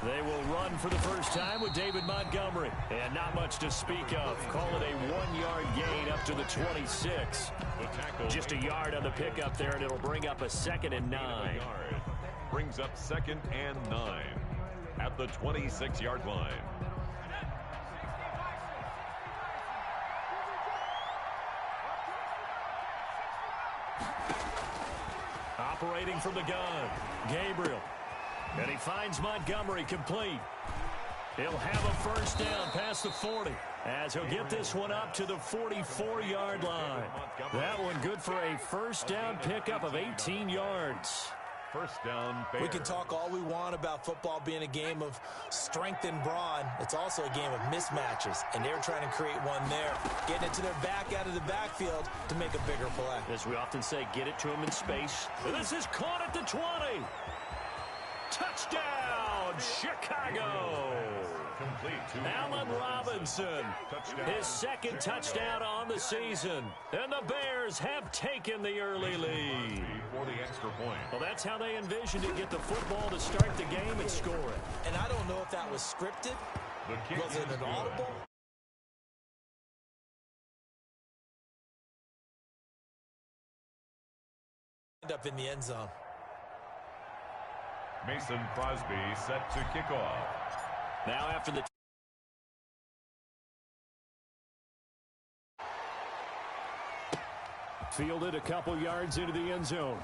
They will run for the first time with David Montgomery. And not much to speak of. Call it a 1-yard gain up to the 26. Just a yard on the pickup there, and it'll bring up a 2nd and 9. Brings up 2nd and 9 at the 26-yard line. Operating from the gun, Gabriel. And he finds Montgomery complete. He'll have a first down past the 40 as he'll get this one up to the 44-yard line. That one good for a first down pickup of 18 yards. First down, Bears. We can talk all we want about football being a game of strength and brawn. It's also a game of mismatches, and they're trying to create one there, getting it to their back out of the backfield to make a bigger play. As we often say, get it to him in space. This is caught at the 20. Touchdown, Chicago. Allen Robinson, his 2nd touchdown on the season. And the Bears have taken the early lead. For the extra point. Well, that's how they envisioned to get the football to start the game and score it. And I don't know if that was scripted. Was it an audible? End up in the end zone. Mason Crosby set to kick off. Now after the fielded a couple yards into the end zone.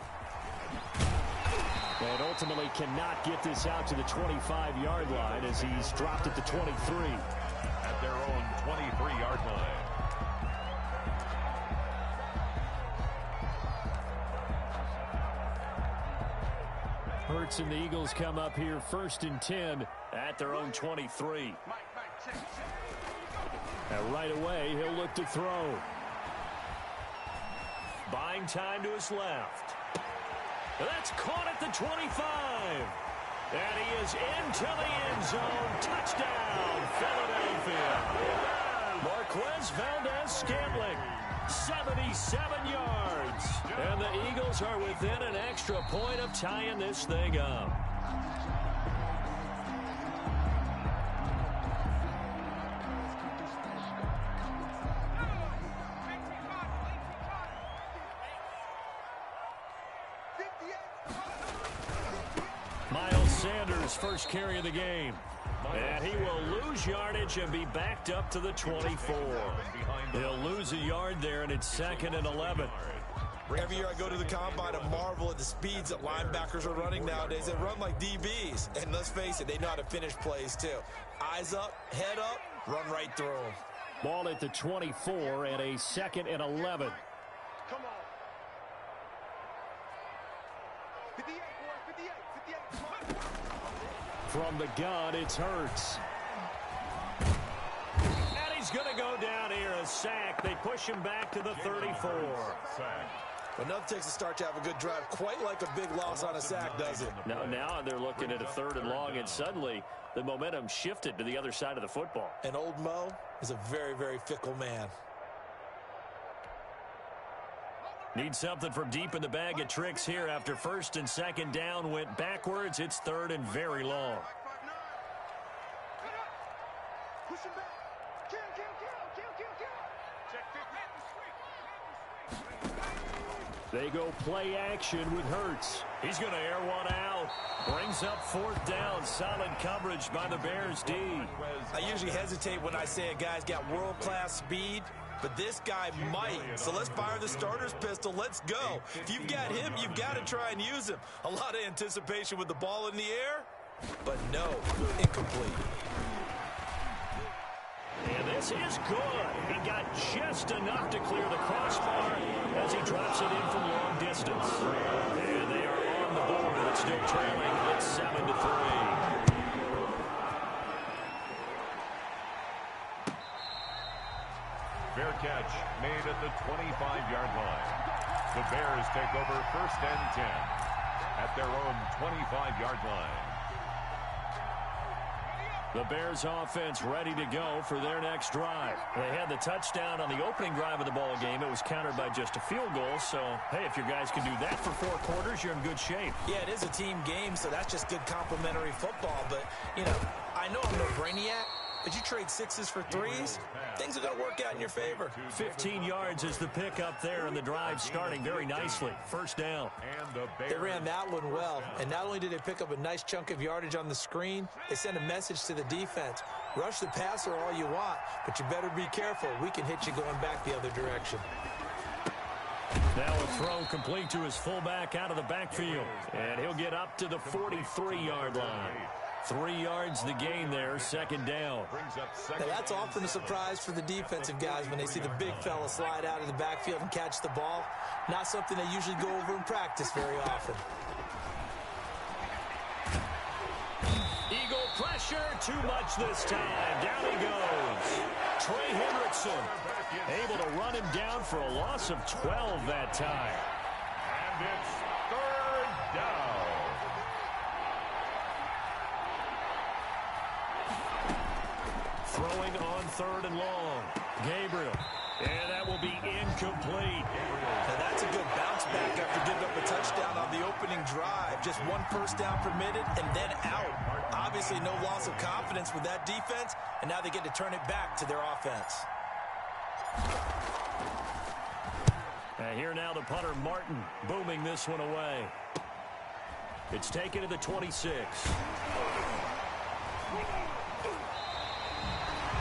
And ultimately cannot get this out to the 25-yard line as he's dropped at the 23. At their own 23-yard line. Hurts and the Eagles come up here 1st and 10 at their own 23. And right away, he'll look to throw. Buying time to his left. That's caught at the 25. And he is into the end zone. Touchdown, Philadelphia. Marquez Valdez-Scantling, 77 yards. And the Eagles are within an extra point of tying this thing up. Miles Sanders, first carry of the game. And he will lose yardage and be backed up to the 24. He'll lose a yard there, and it's 2nd and 11. Every year I go to the combine and marvel at the speeds that linebackers are running nowadays. They run like DBs. And let's face it, they know how to finish plays too. Eyes up, head up, run right through them. Ball at the 24 and a 2nd and 11. Come on. 58, boys, 58. From the gun, it's Hurts. And he's going to go down here, a sack. They push him back to the 34. But nothing takes a start to have a good drive, quite like a big loss on a sack, does it? Now they're looking at a 3rd and long, and suddenly the momentum shifted to the other side of the football. And old Mo is a very, very fickle man. Need something from deep in the bag of tricks here after 1st and 2nd down went backwards. It's 3rd and very long. Push him back. Kill. They go play action with Hurts. He's going to air one out. Brings up 4th down. Solid coverage by the Bears D. I usually hesitate when I say a guy's got world-class speed, but this guy might. So let's fire the starter's pistol. Let's go. If you've got him, you've got to try and use him. A lot of anticipation with the ball in the air, but no, incomplete. And this is good. He got just enough to clear the crossbar as he drops it in from long distance. And they are on the board, but still trailing at 7-3. Fair catch made at the 25-yard line. The Bears take over 1st and 10 at their own 25-yard line. The Bears offense ready to go for their next drive. They had the touchdown on the opening drive of the ball game. It was countered by just a field goal. So, hey, if your guys can do that for 4 quarters, you're in good shape. Yeah, it is a team game, so that's just good complimentary football. But, you know, I know I'm no brainiac, but you trade 6s for 3s, things are going to work out in your favor. 15 yards is the pickup there, and the drive starting very nicely. First down. They ran that one well, and not only did they pick up a nice chunk of yardage on the screen, they sent a message to the defense. Rush the passer all you want, but you better be careful. We can hit you going back the other direction. Now a throw complete to his fullback out of the backfield, and he'll get up to the 43-yard line. 3 yards the gain there, second down. Now that's often a surprise for the defensive guys when they see the big fella slide out of the backfield and catch the ball. Not something they usually go over in practice very often. Eagle pressure, too much this time. Down he goes. Trey Hendrickson able to run him down for a loss of 12 that time. And it's third down. Throwing on 3rd and long. Gabriel. And that will be incomplete. Now that's a good bounce back after giving up a touchdown on the opening drive. Just 1 first down permitted and then out. Obviously no loss of confidence with that defense, and now they get to turn it back to their offense. And here now the punter Martin booming this one away. It's taken to the 26.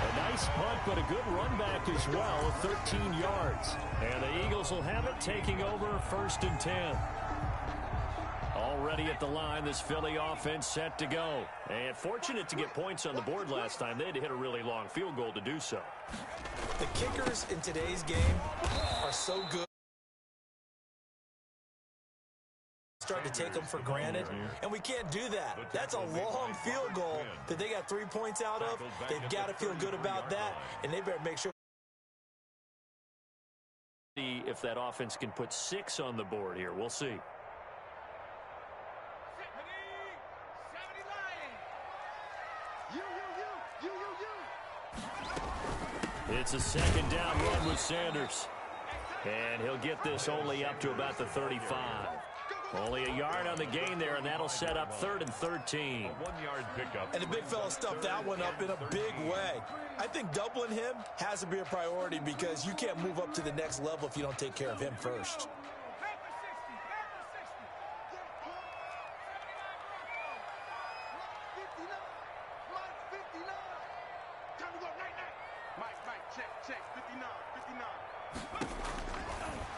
A nice punt, but a good run back as well, 13 yards. And the Eagles will have it, taking over 1st and 10. Already at the line, this Philly offense set to go. And fortunate to get points on the board last time. They had to hit a really long field goal to do so. The kickers in today's game are so good. Start to take them for granted, and we can't do that. That's a long field goal that they got 3 points out of. They've got to feel good about that, and they better make sure. If that offense can put 6 on the board here, we'll see. It's a 2nd down run with Sanders, and he'll get this only up to about the 35. Only a yard on the gain there, and that'll set up 3rd and 13. A 1-yard pickup. And the big fella stuffed that one up in a big way. I think doubling him has to be a priority because you can't move up to the next level if you don't take care of him first.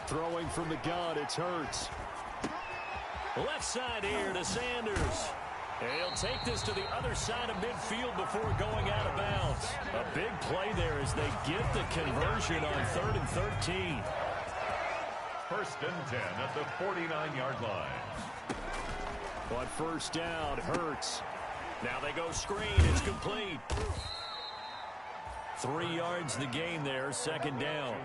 Throwing from the gun, it's Hurts. Left side here to Sanders. And he'll take this to the other side of midfield before going out of bounds. A big play there as they get the conversion on 3rd and 13. 1st and 10 at the 49-yard line. On 1st down, Hurts. Now they go screen. It's complete. 3 yards the gain there, 2nd down.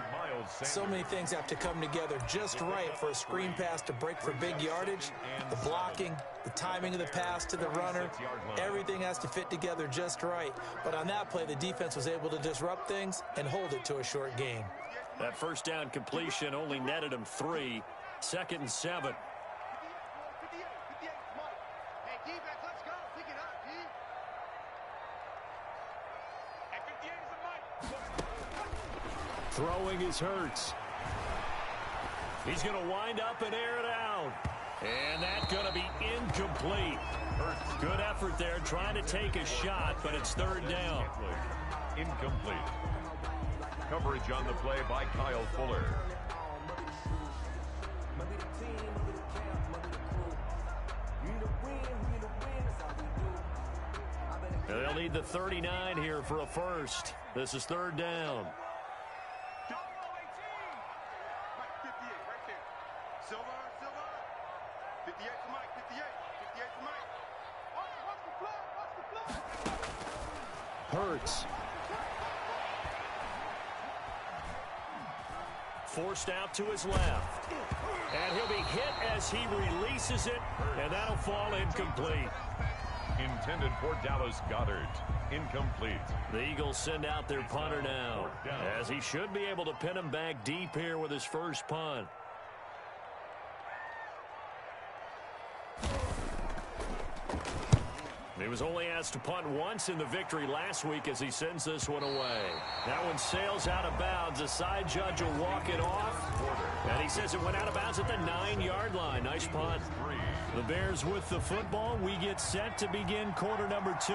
So many things have to come together just right for a screen pass to break for big yardage. The blocking, the timing of the pass to the runner, everything has to fit together just right. But on that play, the defense was able to disrupt things and hold it to a short gain. That 1st down completion only netted him 3. 2nd and 7. Throwing is Hurts. He's going to wind up and air it out. And that's going to be incomplete. Hurts. Good effort there trying to take a shot, but it's 3rd down. Incomplete. Coverage on the play by Kyle Fuller. They'll need the 39 here for a first. This is 3rd down. Hurts. Forced out to his left. And he'll be hit as he releases it, and that'll fall incomplete. Intended for Dallas Goedert. Incomplete. The Eagles send out their punter now, as he should be able to pin him back deep here with his first punt. He was only asked to punt once in the victory last week as he sends this one away. That one sails out of bounds. The side judge will walk it off. And he says it went out of bounds at the 9-yard line. Nice punt. The Bears with the football. We get set to begin quarter number 2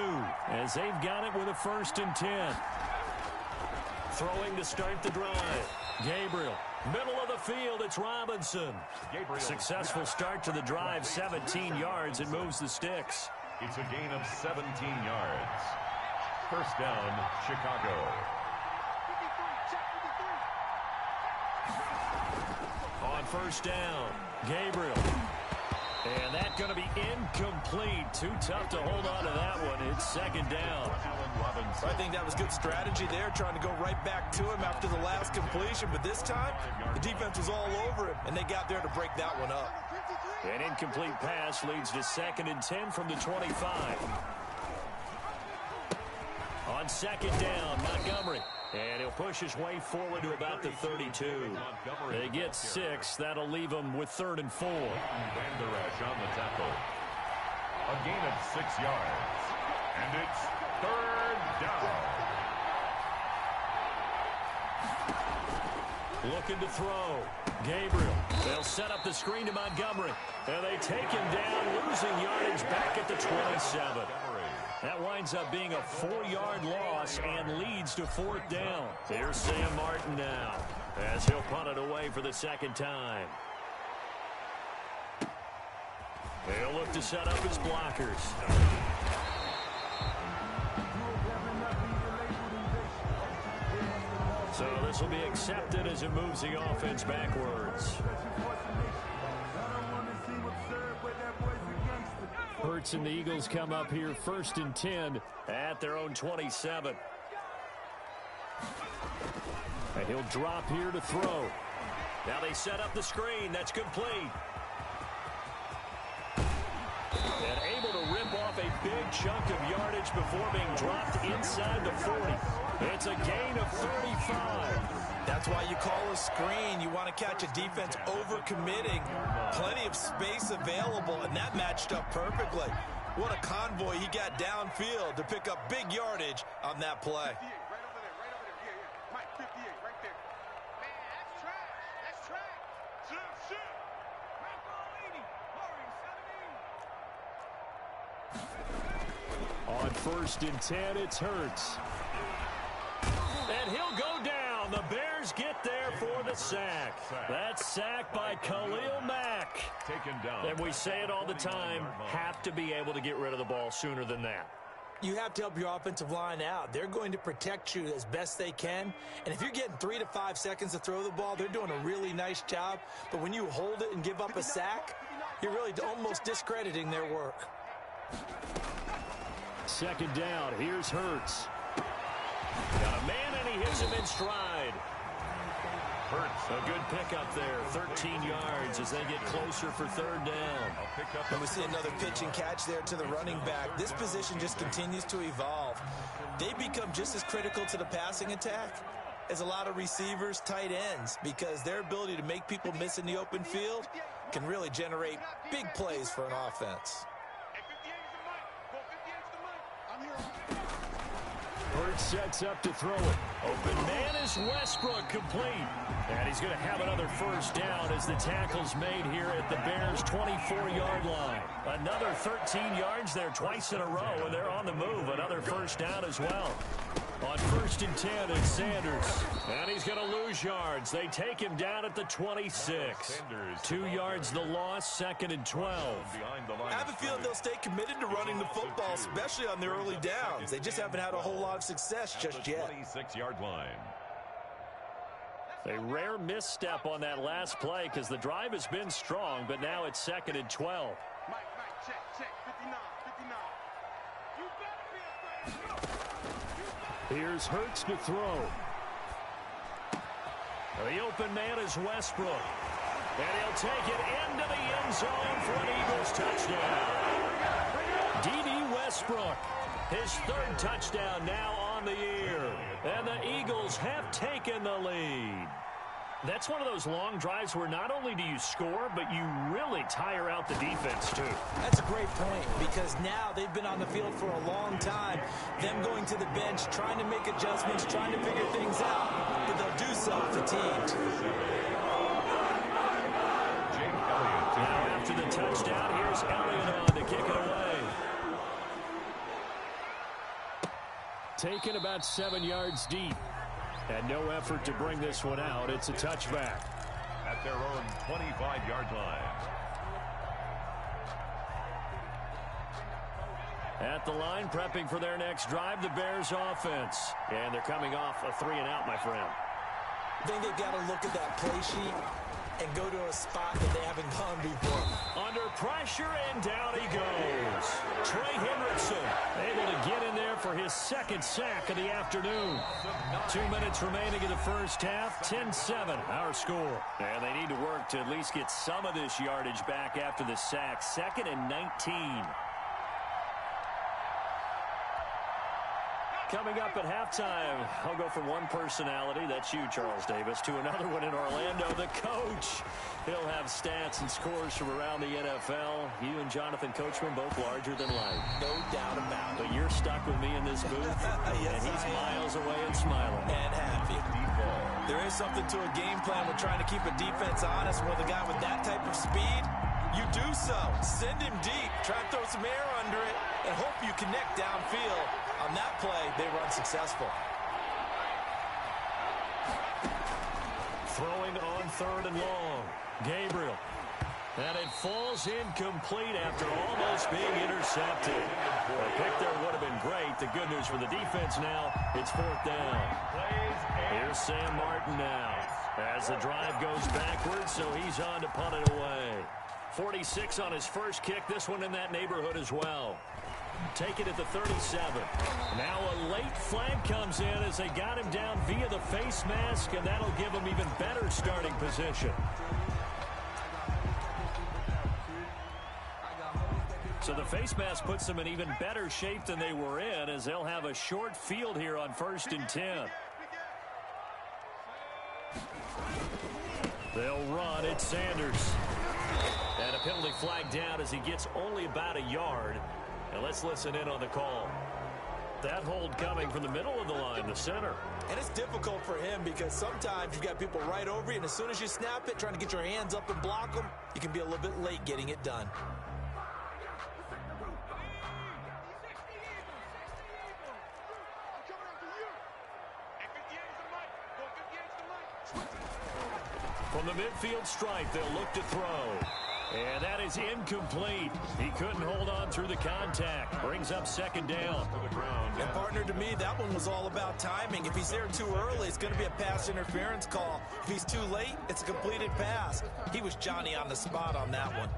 as they've got it with a 1st and 10. Throwing to start the drive. Gabriel. Middle of the field, it's Robinson. Successful start to the drive, 17 yards, and moves the sticks. It's a gain of 17 yards. First down, Chicago. On first down, Gabriel. And that's going to be incomplete. Too tough to hold on to that one. It's 2nd down. I think that was good strategy there, trying to go right back to him after the last completion. But this time, the defense was all over him, and they got there to break that one up. An incomplete pass leads to 2nd and 10 from the 25. On 2nd down, Montgomery. And he'll push his way forward to about the 32. They get 6. That'll leave them with 3rd and 4. Van Der Esch on the tackle. A gain of 6 yards. And it's 3rd down. Looking to throw. Gabriel. They'll set up the screen to Montgomery. And they take him down, losing yardage back at the 27. That winds up being a 4-yard loss and leads to 4th down. Here's Sam Martin now as he'll punt it away for the 2nd time. They'll look to set up his blockers. So this will be accepted as it moves the offense backwards. Hurts and the Eagles come up here 1st and 10 at their own 27. And he'll drop here to throw. Now they set up the screen. That's complete. And able to rip off a big chunk of yardage before being dropped inside the 40. It's a gain of 35. That's why you call a screen. You want to catch a defense over-committing. Plenty of space available, and that matched up perfectly. What a convoy he got downfield to pick up big yardage on that play. On 1st and 10, it's Hurts. And he'll go down. The Bears get there for the sack. That sack by Khalil Mack. Taken down. And we say it all the time, have to be able to get rid of the ball sooner than that. You have to help your offensive line out. They're going to protect you as best they can. And if you're getting 3 to 5 seconds to throw the ball, they're doing a really nice job. But when you hold it and give up a sack, you're really almost discrediting their work. 2nd down. Here's Hurts. Got a man, and he hits him in stride. Hurts. A good pickup there. 13 yards as they get closer for 3rd down. And we see another pitch and catch there to the running back. This position just continues to evolve. They become just as critical to the passing attack as a lot of receivers, tight ends, because their ability to make people miss in the open field can really generate big plays for an offense. Hurts sets up to throw it. Open man is Westbrook, complete. And he's going to have another 1st down as the tackle's made here at the Bears' 24-yard line. Another 13 yards there twice in a row, and they're on the move. Another 1st down as well. On 1st and 10, it's Sanders. And he's going to lose yards. They take him down at the 26. 2 yards the loss, 2nd and 12. I have a feeling they'll stay committed to running the football, especially on their early downs. They just haven't had a whole lot of success just yet. 26-yard line. A rare misstep on that last play because the drive has been strong, but now it's 2nd and 12. Mike, check, 59, 59. You better be afraid. Here's Hurts to throw. The open man is Westbrook. And he'll take it into the end zone for an Eagles touchdown. D.D. Westbrook. His third touchdown now on the year. And the Eagles have taken the lead. That's one of those long drives where not only do you score, but you really tire out the defense, too. That's a great point, because now they've been on the field for a long time. Them going to the bench, trying to make adjustments, trying to figure things out, but they'll do so fatigued. Now after the touchdown, here's Elliott on to kick it away. Taken about 7 yards deep. And no effort to bring this one out. It's a touchback. At their own 25-yard line. At the line, prepping for their next drive, the Bears offense. And thee coming off a 3-and-out, my friend. I think they've got to look at that play sheet and go to a spot that they haven't gone before. Under pressure, and down he goes. Trey Hendrickson able to get in there for his second sack of the afternoon. 2 minutes remaining in the first half. 10-7, our score. And they need to work to at least get some of this yardage back after the sack. 2nd and 19. Coming up at halftime, I'll go from one personality, that's you, Charles Davis, to another one in Orlando, the coach. He'll have stats and scores from around the NFL. You and Jonathan Coachman both larger than life. No doubt about it. But you're stuck with me in this booth, yes, and he's miles away and smiling. And happy. There is something to a game plan with trying to keep a defense honest. With a guy with that type of speed, you do so. Send him deep. Try to throw some air under it and hope you connect downfield. On that play, they were unsuccessful. Throwing on 3rd and long. Gabriel. And it falls incomplete after almost being intercepted. The pick there would have been great. The good news for the defense now, it's 4th down. Here's Sam Martin now. As the drive goes backwards, so he's on to punt it away. 46 on his first kick. This one in that neighborhood as well. Take it at the 37. Now a late flag comes in as they got him down via the face mask, and that'll give him even better starting position. So the face mask puts them in even better shape than they were in, as they'll have a short field here on 1st and 10. They'll run. It's Sanders. And a penalty flag down as he gets only about a yard. And let's listen in on the call. That hold coming from the middle of the line, the center. And it's difficult for him because sometimes you've got people right over you, and as soon as you snap it, trying to get your hands up and block them, you can be a little bit late getting it done. From the midfield stripe, they'll look to throw. And that is incomplete. He couldn't hold on through the contact. Brings up 2nd down. And partner, to me, that one was all about timing. If he's there too early, it's going to be a pass interference call. If he's too late, it's a completed pass. He was Johnny on the spot on that one.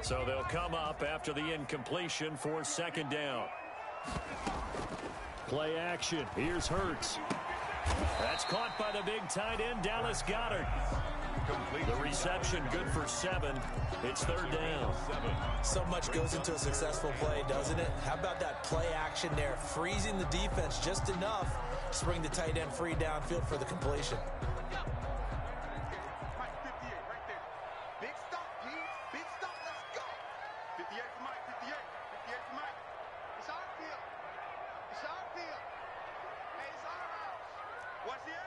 So they'll come up after the incompletion for 2nd down. Play action. Here's Hurts. That's caught by the big tight end, Dallas Goedert. The reception good for 7. It's 3rd down. So much goes into a successful play, doesn't it? How about that play action there? Freezing the defense just enough to bring the tight end free downfield for the completion. Big stop, G. Big stop. Let's go. 58 for Mike. 58. 58 for Mike. It's our field. It's our field. Hey, it's our house. What's the end?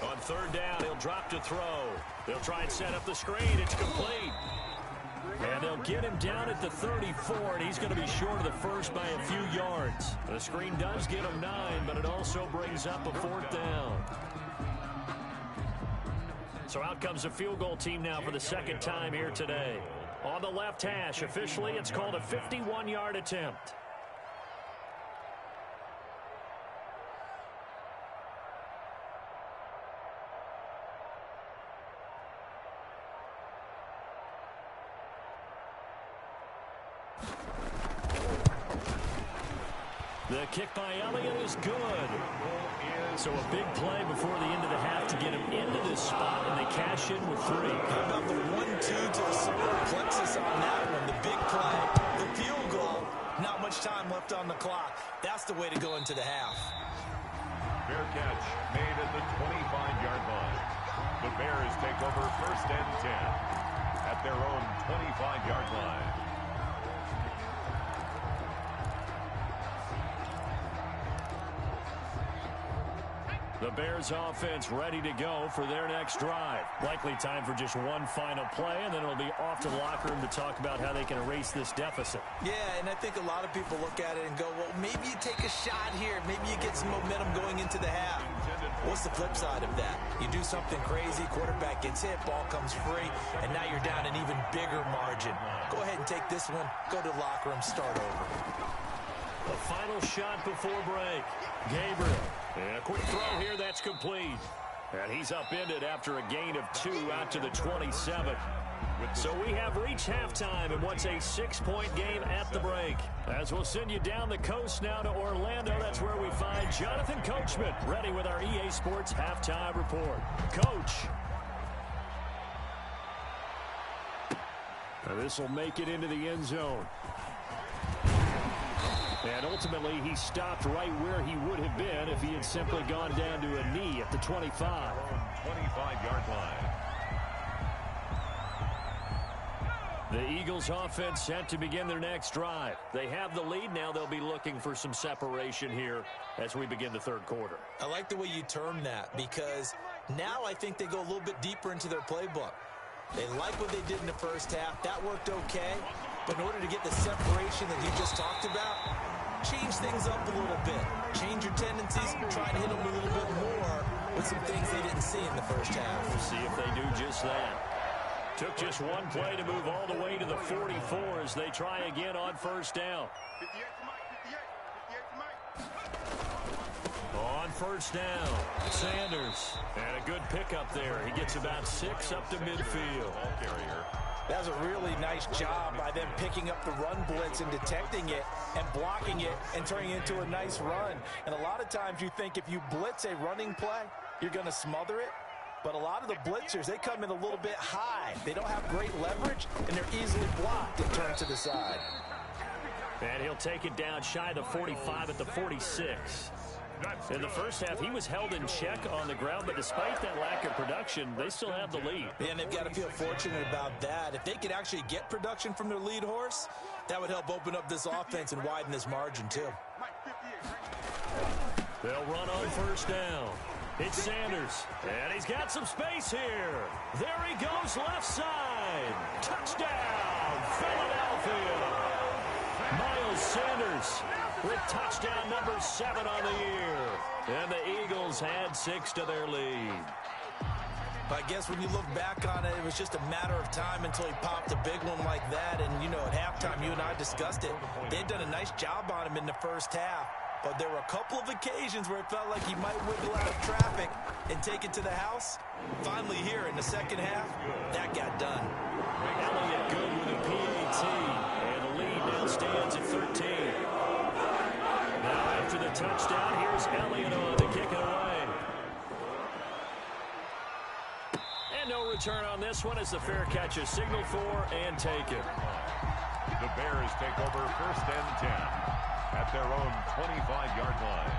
On 3rd down, he'll drop to throw. They'll try and set up the screen. It's complete. And they'll get him down at the 34, and he's going to be short of the first by a few yards. The screen does get him 9, but it also brings up a 4th down. So out comes the field goal team now for the 2nd time here today. On the left hash, officially, it's called a 51-yard attempt. The kick by Elliott is good. So a big play before the end of the half to get him into this spot, and they cash in with 3. How about the 1-2 to the solar plexus on that one? The big play, the field goal, not much time left on the clock. That's the way to go into the half. Fair catch made at the 25-yard line. The Bears take over 1st and 10 at their own 25-yard line. The Bears offense ready to go for their next drive. Likely time for just one final play, and then it'll be off to the locker room to talk about how they can erase this deficit. Yeah, and I think a lot of people look at it and go, well, maybe you take a shot here. Maybe you get some momentum going into the half. What's the flip side of that? You do something crazy, quarterback gets hit, ball comes free, and now you're down an even bigger margin. Go ahead and take this one, go to the locker room, start over. The final shot before break. Gabriel. And a quick throw here, that's complete. And he's upended after a gain of 2 out to the 27. So we have reached halftime in what's a 6-point game at the break. As we'll send you down the coast now to Orlando, that's where we find Jonathan Coachman, ready with our EA Sports halftime report. Coach. This will make it into the end zone. And ultimately, he stopped right where he would have been if he had simply gone down to a knee at the 25. 25-yard line. The Eagles offense set to begin their next drive. They have the lead. Now they'll be looking for some separation here as we begin the third quarter. I like the way you term that, because now I think they go a little bit deeper into their playbook. They like what they did in the first half. That worked okay. But in order to get the separation that you just talked about, change things up a little bit. Change your tendencies, try to hit them a little bit more with some things they didn't see in the first half. We'll see if they do just that. Took just one play to move all the way to the 44 as they try again on first down. 58 to Mike, 58 to Mike. On first down, Sanders. And a good pickup there. He gets about 6 up to midfield. Ball carrier. That was a really nice job by them picking up the run blitz and detecting it and blocking it and turning it into a nice run. And a lot of times you think if you blitz a running play, you're going to smother it. But a lot of the blitzers, they come in a little bit high. They don't have great leverage, and they're easily blocked and turned to the side. And he'll take it down shy of the 45 at the 46. In the first half, he was held in check on the ground, but despite that lack of production, they still have the lead. And they've got to feel fortunate about that. If they could actually get production from their lead horse, that would help open up this offense and widen this margin, too. They'll run on first down. It's Sanders, and he's got some space here. There he goes, left side. Touchdown, Philadelphia. Miles Sanders with touchdown number 7 on the year. And the Eagles had 6 to their lead. But I guess when you look back on it, it was just a matter of time until he popped a big one like that. And, you know, at halftime, you and I discussed it. They'd done a nice job on him in the first half. But there were a couple of occasions where it felt like he might wiggle out of traffic and take it to the house. Finally here in the second half, that got done. Elliott good with a PAT. And the lead now stands at 13. Now after the touchdown, here's Elliott on to kick it away. And no return on this one as the fair catch is signaled for and taken. The Bears take over 1st and 10 at their own 25-yard line.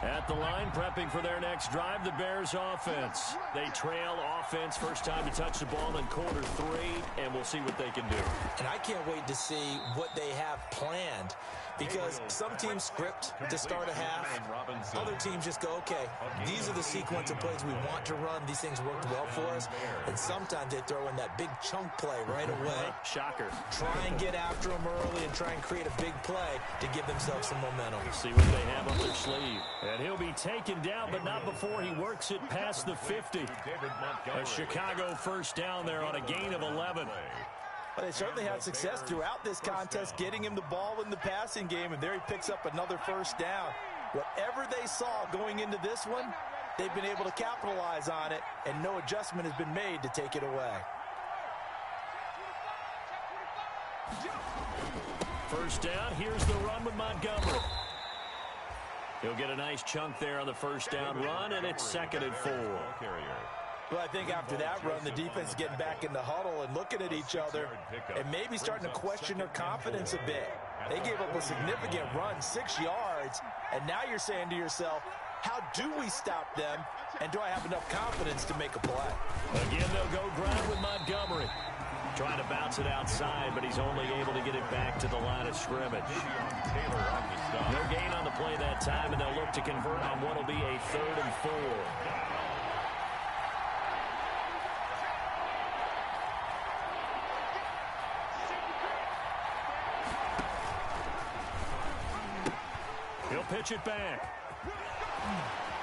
At the line, prepping for their next drive, the Bears offense. They trail offense, first time to touch the ball in quarter 3, and we'll see what they can do. And I can't wait to see what they have planned, because some teams script to start a half. Other teams just go, okay, these are the sequence of plays we want to run. These things worked well for us. And sometimes they throw in that big chunk play right away. Shocker. Try and get after them early and try and create a big play to give themselves some momentum. See what they have up their sleeve. And he'll be taken down, but not before he works it past the 50. A Chicago first down there on a gain of 11. But they certainly had success throughout this contest, getting him the ball in the passing game, and there he picks up another first down. Whatever they saw going into this one, they've been able to capitalize on it, and no adjustment has been made to take it away. First down, here's the run with Montgomery. He'll get a nice chunk there on the first down run, and it's 2nd and 4. Well, I think after that run, the defense is getting back in the huddle and looking at each other and maybe starting to question their confidence a bit. They gave up a significant run, 6 yards, and now you're saying to yourself, how do we stop them, and do I have enough confidence to make a play? Again, they'll go ground with Montgomery. Trying to bounce it outside, but he's only able to get it back to the line of scrimmage. No gain on the play that time, and they'll look to convert on what will be a 3rd and 4. He'll pitch it back.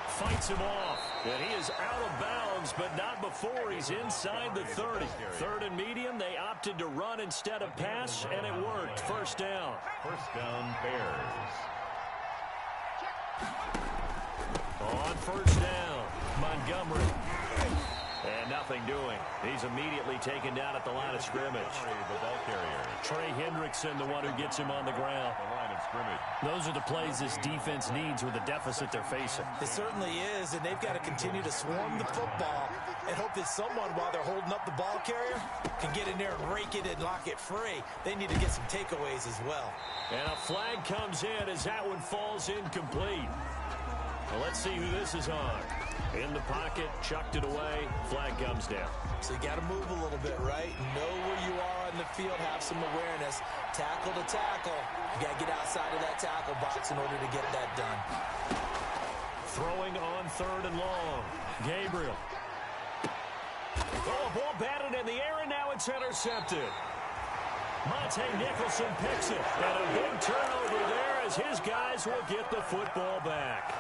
Fights him off. And he is out of bounds, but not before he's inside the 30. 3rd and medium, they opted to run instead of pass, and it worked. First down. First down, Bears. On first down, Montgomery. And nothing doing. He's immediately taken down at the line of scrimmage. The ball carrier. Trey Hendrickson, the one who gets him on the ground. The line of scrimmage. Those are the plays this defense needs with the deficit they're facing. It certainly is, and they've got to continue to swarm the football and hope that someone, while they're holding up the ball carrier, can get in there and rake it and lock it free. They need to get some takeaways as well. And a flag comes in as that one falls incomplete. Well, let's see who this is on. In the pocket, chucked it away, flag comes down. So you got to move a little bit, right? Know where you are on the field, have some awareness. Tackle to tackle. You got to get outside of that tackle box in order to get that done. Throwing on 3rd and long. Gabriel. Oh, a ball batted in the air, and now it's intercepted. Monte Nicholson picks it. And a big turnover there as his guys will get the football back.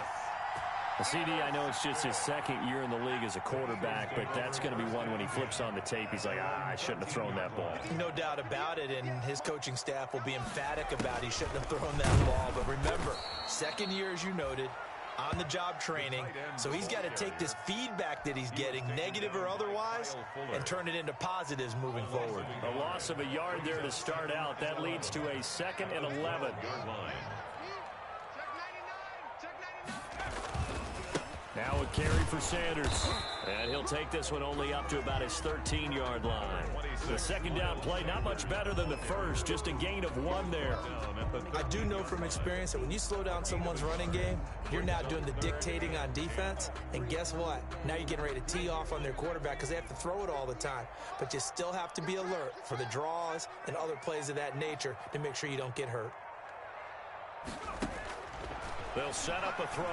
CD, I know it's just his 2nd year in the league as a quarterback, but that's going to be one when he flips on the tape, he's like, I shouldn't have thrown that ball. No doubt about it, and his coaching staff will be emphatic about he shouldn't have thrown that ball. But remember, 2nd year, as you noted, on-the-job training, so he's got to take this feedback that he's getting, negative or otherwise, and turn it into positives moving forward. A loss of a yard there to start out. That leads to a 2nd and 11. Now a carry for Sanders. And he'll take this one only up to about his 13-yard line. The 2nd down play, not much better than the first, just a gain of 1 there. I do know from experience that when you slow down someone's running game, you're now doing the dictating on defense. And guess what? Now you're getting ready to tee off on their quarterback because they have to throw it all the time. But you still have to be alert for the draws and other plays of that nature to make sure you don't get hurt. They'll set up a throw.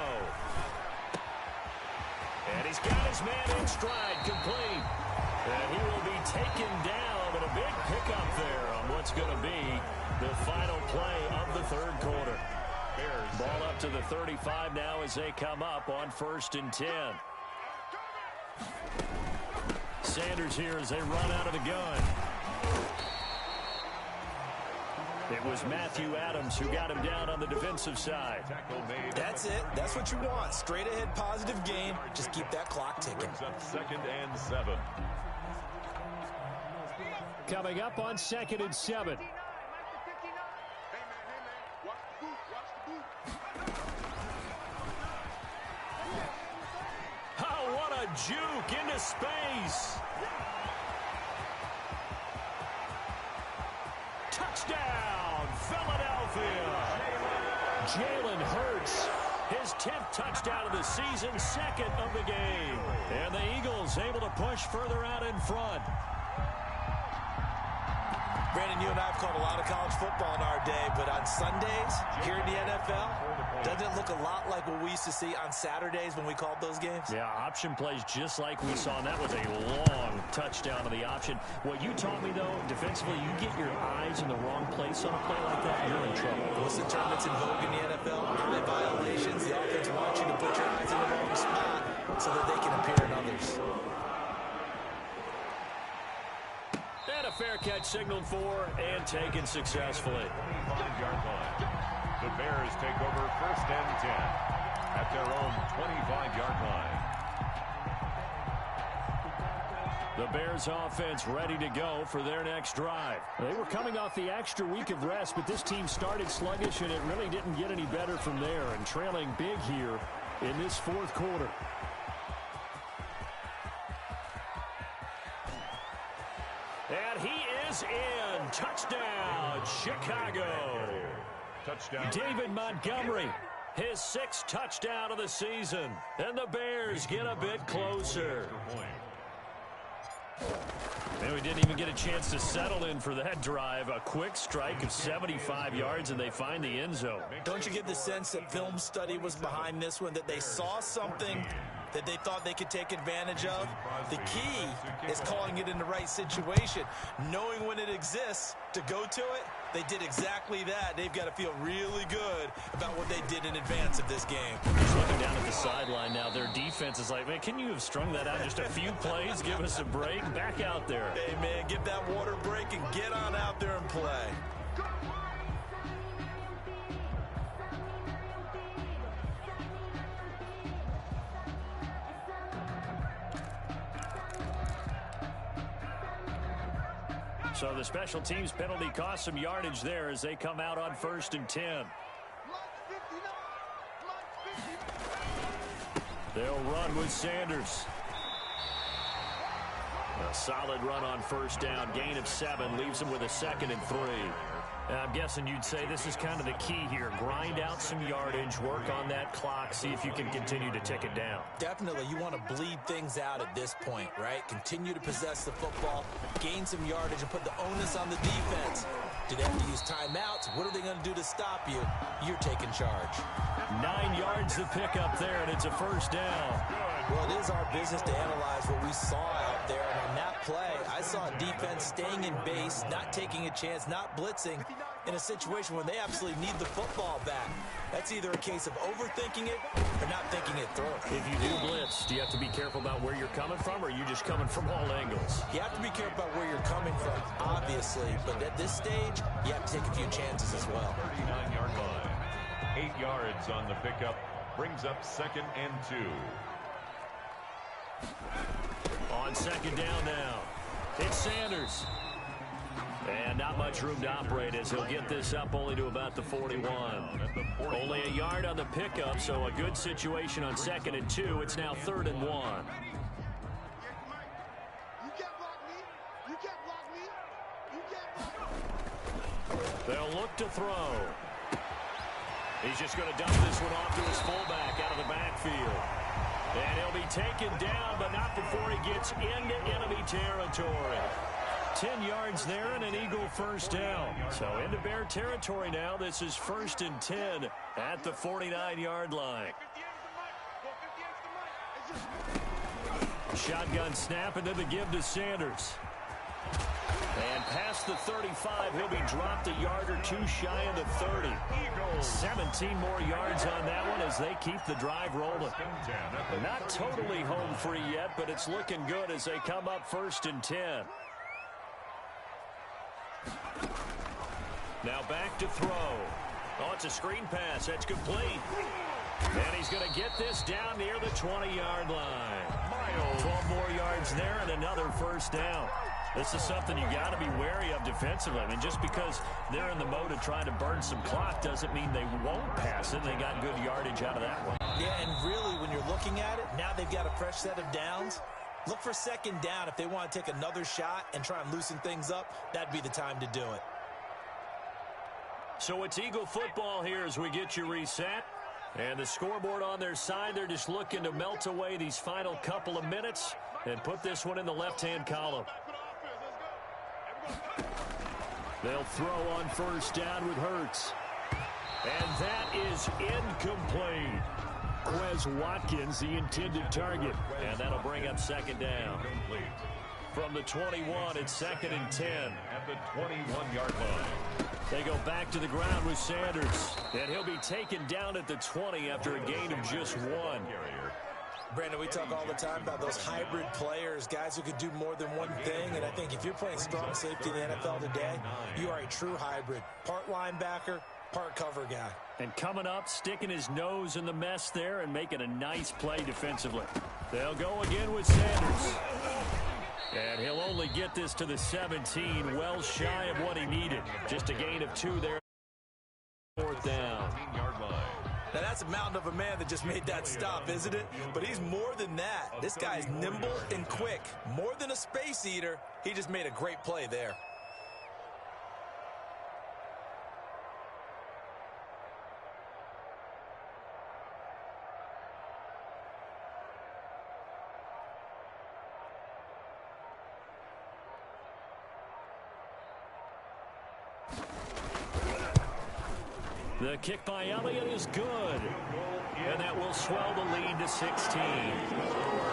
And he's got his man in stride, complete. And he will be taken down, but a big pickup there on what's going to be the final play of the 3rd quarter. Ball up to the 35 now as they come up on 1st and 10. Sanders here as they run out of the gun. It was Matthew Adams who got him down on the defensive side. That's it. That's what you want. Straight ahead, positive game. Just keep that clock ticking. 2nd and 7. Coming up on 2nd and 7. Oh, what a juke into space. Touchdown, Philadelphia. Jalen Hurts, his 10th touchdown of the season, 2nd of the game. And the Eagles able to push further out in front. Brandon, you and I have called a lot of college football in our day, but on Sundays here in the NFL, doesn't it look a lot like what we used to see on Saturdays when we called those games? Yeah, option plays just like we saw, and that was a long touchdown of the option. What you taught me, though, defensively, you get your eyes in the wrong place on a play like that, you're in trouble. What's the term that's in vogue in the NFL? Eye violations. The offense wants you to put your eyes in the wrong spot so that they can appear in others. And a fair catch signaled for and taken successfully. 25-yard line. The Bears take over 1st and 10 at their own 25-yard line. The Bears offense ready to go for their next drive. They were coming off the extra week of rest, but this team started sluggish, and it really didn't get any better from there, and trailing big here in this fourth quarter. And he is in. Touchdown, Chicago. Touchdown. David Montgomery, his 6th touchdown of the season. And the Bears get a bit closer. And we didn't even get a chance to settle in for that drive. A quick strike of 75 yards, and they find the end zone. Don't you get the sense that film study was behind this one, that they saw something that they thought they could take advantage of? The key is calling it in the right situation, knowing when it exists to go to it. They did exactly that. They've got to feel really good about what they did in advance of this game. Just looking down at the sideline now, their defense is like, man, can you have strung that out just a few plays? Give us a break. Back out there. Hey, man, get that water break and get on out there and play. So the special teams penalty cost some yardage there as they come out on 1st and 10. They'll run with Sanders. A solid run on 1st down. Gain of 7 leaves them with a 2nd and 3. I'm guessing you'd say this is kind of the key here. Grind out some yardage, work on that clock, see if you can continue to tick it down. Definitely, you want to bleed things out at this point, right? Continue to possess the football, gain some yardage, and put the onus on the defense. Do they have to use timeouts? What are they going to do to stop you? You're taking charge. 9 yards to pick up there, and it's a 1st down. Well, it is our business to analyze what we saw out there. And on that play, I saw a defense staying in base, not taking a chance, not blitzing in a situation where they absolutely need the football back. That's either a case of overthinking it or not thinking it through. If you do blitz, do you have to be careful about where you're coming from, or are you just coming from all angles? You have to be careful about where you're coming from, obviously. But at this stage, you have to take a few chances as well. 39-yard line. 8 yards on the pickup. Brings up 2nd and 2. On 2nd down now, it's Sanders. And not much room to operate as he'll get this up only to about the 41. Only a yard on the pickup, so a good situation on 2nd and 2. It's now 3rd and 1. They'll look to throw. He's just going to dump this one off to his fullback out of the backfield. And he'll be taken down, but not before he gets into enemy territory. 10 yards there and an Eagle 1st down. So into Bear territory now. This is 1st and 10 at the 49-yard line. Shotgun snap and then the give to Sanders. And past the 35, he'll be dropped a yard or 2 shy of the 30. 17 more yards on that one as they keep the drive rolling. Not totally home free yet, but it's looking good as they come up 1st and 10. Now back to throw. Oh, it's a screen pass. That's complete. And he's going to get this down near the 20-yard line. 12 more yards there and another 1st down. This is something you got to be wary of defensively. I mean, just because they're in the mode of trying to burn some clock doesn't mean they won't pass it. They got good yardage out of that one. Yeah, and really, when you're looking at it, now they've got a fresh set of downs. Look for 2nd down. If they want to take another shot and try and loosen things up, that'd be the time to do it. So it's Eagle football here as we get you reset. And the scoreboard on their side, they're just looking to melt away these final couple of minutes and put this one in the left-hand column. They'll throw on 1st down with Hurts. And that is incomplete. Quez Watkins, the intended target. And that'll bring up 2nd down. From the 21, it's 2nd and 10. At the 21-yard line. They go back to the ground with Sanders. And he'll be taken down at the 20 after a gain of just 1. Brandon, we talk all the time about those hybrid players, guys who could do more than one thing. And I think if you're playing strong safety in the NFL today, you are a true hybrid. Part linebacker, part cover guy. And coming up, sticking his nose in the mess there and making a nice play defensively. They'll go again with Sanders. And he'll only get this to the 17, well shy of what he needed. Just a gain of 2 there. 4th down. 17-yard line. Now, that's a mountain of a man that just made that stop, isn't it? But he's more than that. This guy is nimble and quick. More than a space eater, he just made a great play there. The kick by Elliott is good. And that will swell the lead to 16.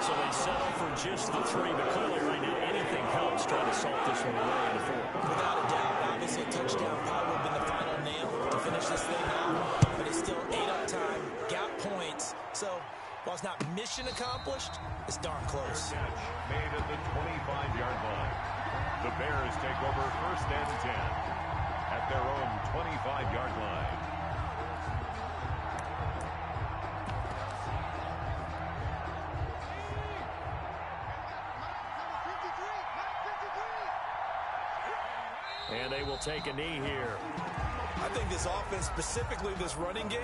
So they settle for just the 3, but clearly right now anything helps trying to salt this one away in the 4th. Without a doubt, obviously a touchdown probably would have been the final nail to finish this thing out. But it's still 8 up time, got points. So while it's not mission accomplished, it's darn close. Catch made at the 25-yard line. The Bears take over 1st and 10 at their own 25-yard line. And they will take a knee here. I think this offense, specifically this running game,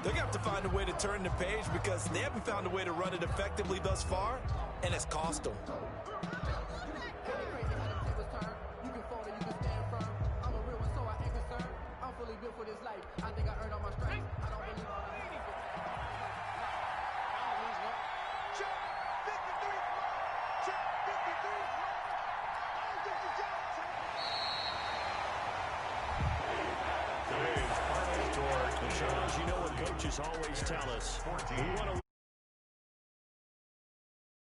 they're going to have to find a way to turn the page because they haven't found a way to run it effectively thus far, and it's cost them. Charles, you know what coaches always tell us. We want to